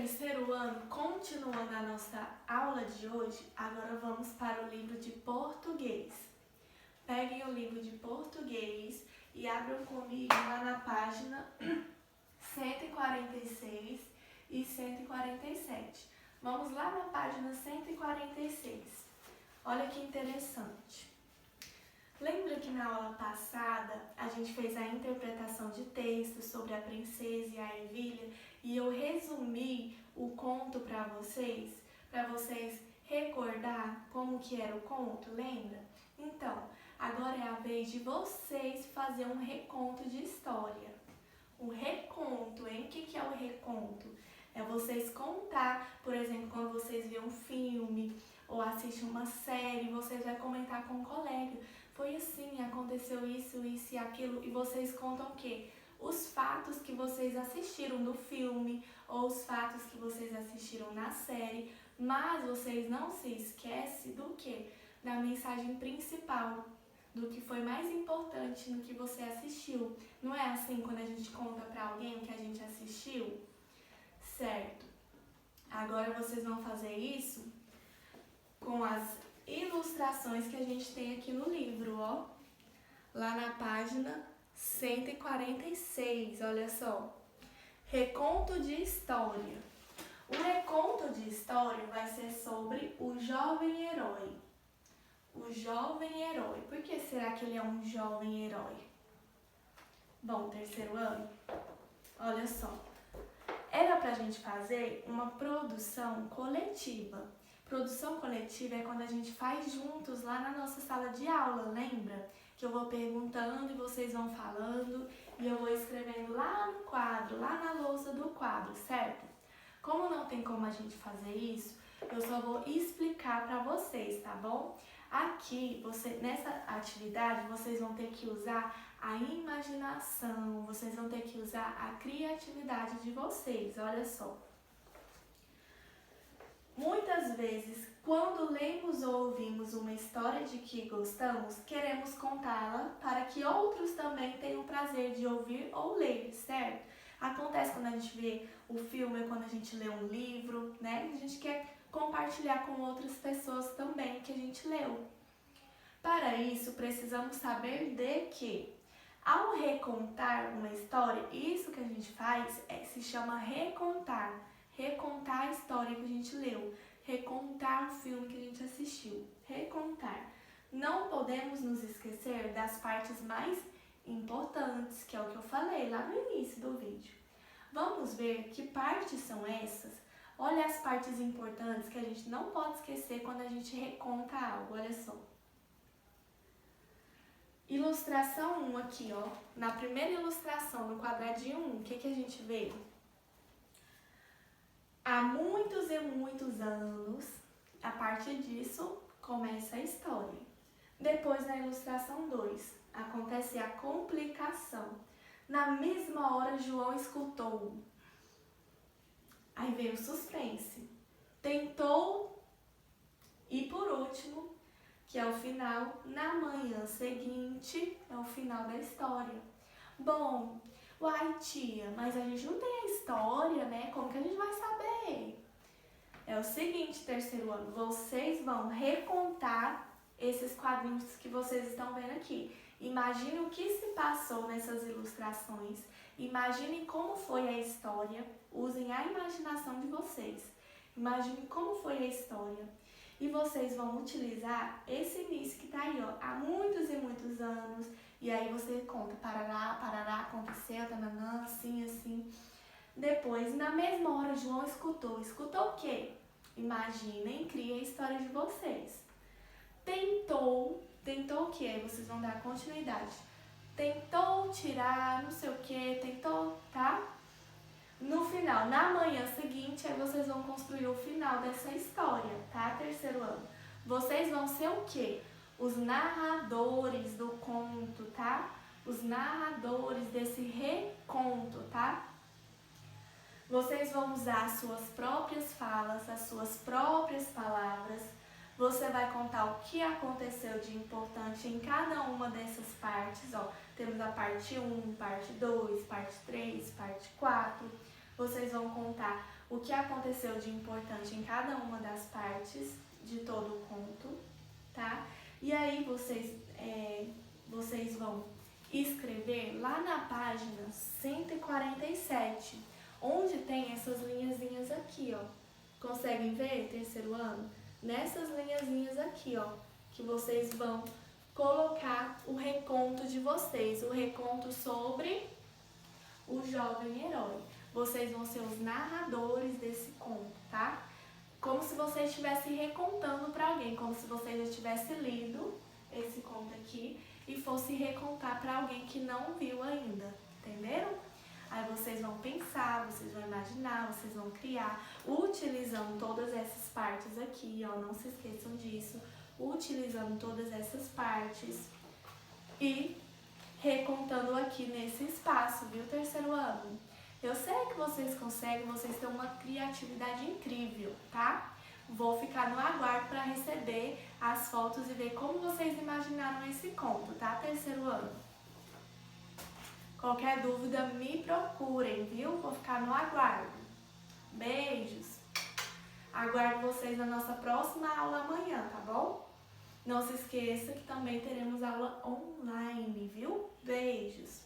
terceiro ano, continuando a nossa aula de hoje, agora vamos para o livro de português. Peguem o livro de português e abram comigo lá na página 146 e 147. Vamos lá na página 146. Olha que interessante. Lembra que na aula passada a gente fez a interpretação de texto sobre a princesa e a ervilha e eu resumi o conto para vocês recordar como que era o conto, lembra? Então, agora é a vez de vocês fazer um reconto de história. O reconto, hein? O que é o reconto? É vocês contar, por exemplo, quando vocês vêem um filme ou assistem uma série, vocês vão comentar com um colega. Foi assim, aconteceu isso, isso e aquilo, e vocês contam o quê? Os fatos que vocês assistiram no filme, ou os fatos que vocês assistiram na série, mas vocês não se esquecem do quê? Da mensagem principal, do que foi mais importante no que você assistiu. Não é assim quando a gente conta para alguém o que a gente assistiu? Certo. Agora vocês vão fazer isso com as ilustrações que a gente tem aqui no livro, ó. Lá na página 146, olha só. Reconto de história. O reconto de história vai ser sobre o jovem herói. O jovem herói. Por que será que ele é um jovem herói? Bom, terceiro ano, olha só. Era pra gente fazer uma produção coletiva. Produção coletiva é quando a gente faz juntos lá na nossa sala de aula, lembra? Que eu vou perguntando e vocês vão falando e eu vou escrevendo lá no quadro, lá na lousa do quadro, certo? Como não tem como a gente fazer isso, eu só vou explicar para vocês, tá bom? Aqui, nessa atividade, vocês vão ter que usar a imaginação, vocês vão ter que usar a criatividade de vocês, olha só. Muitas vezes, quando lemos ou ouvimos uma história de que gostamos, queremos contá-la para que outros também tenham o prazer de ouvir ou ler, certo? Acontece quando a gente vê o filme, quando a gente lê um livro, né? A gente quer compartilhar com outras pessoas também que a gente leu. Para isso, precisamos saber de que, ao recontar uma história, isso que a gente faz se chama recontar. Recontar a história que a gente leu, recontar o filme que a gente assistiu, recontar. Não podemos nos esquecer das partes mais importantes, que é o que eu falei lá no início do vídeo. Vamos ver que partes são essas? Olha as partes importantes que a gente não pode esquecer quando a gente reconta algo, olha só. Ilustração 1 aqui, ó. Na primeira ilustração, no quadradinho 1, o que a gente vê? Há muitos e muitos anos, a partir disso, começa a história. Depois, na ilustração 2, acontece a complicação. Na mesma hora, João escutou. Aí veio o suspense. Tentou e, por último, que é o final, na manhã seguinte, é o final da história. Bom, uai tia, mas a gente não tem a história, né? Como que a gente vai saber? É o seguinte, terceiro ano, vocês vão recontar esses quadrinhos que vocês estão vendo aqui. Imagine o que se passou nessas ilustrações, imagine como foi a história, usem a imaginação de vocês. Imagine como foi a história. E vocês vão utilizar esse início que está aí, ó, há muitos e muitos anos. E aí você conta, parará, parará, aconteceu, tananã, assim, assim. Depois, na mesma hora, João escutou. Escutou o quê? Imaginem, criem a história de vocês. Tentou o quê? Aí vocês vão dar continuidade. Tentou tirar, não sei o quê, tentou, tá? No final, na manhã seguinte, aí vocês vão construir o final dessa história, tá? Terceiro ano. Vocês vão ser o quê? Os narradores do conto, tá? Os narradores desse reconto, tá? Vocês vão usar as suas próprias falas, as suas próprias palavras. Você vai contar o que aconteceu de importante em cada uma dessas partes, ó. Temos a parte 1, parte 2, parte 3, parte 4. Vocês vão contar o que aconteceu de importante em cada uma das partes de todo o conto, tá? E aí vocês vão escrever lá na página 147, onde tem essas linhazinhas aqui, ó. Conseguem ver, terceiro ano? Nessas linhazinhas aqui, ó, que vocês vão colocar o reconto de vocês, o reconto sobre o jovem herói. Vocês vão ser os narradores desse conto, tá? Como se vocês estivessem recontando para alguém, como se vocês já tivessem lido esse conto aqui e fosse recontar para alguém que não viu ainda, entenderam? Aí vocês vão pensar, vocês vão imaginar, vocês vão criar, utilizando todas essas partes aqui, ó, não se esqueçam disso, utilizando todas essas partes e recontando aqui nesse espaço, viu, terceiro ano? Eu sei que vocês conseguem, vocês têm uma criatividade incrível, tá? Vou ficar no aguardo para receber as fotos e ver como vocês imaginaram esse conto, tá, terceiro ano? Qualquer dúvida, me procurem, viu? Vou ficar no aguardo. Beijos! Aguardo vocês na nossa próxima aula amanhã, tá bom? Não se esqueça que também teremos aula online, viu? Beijos!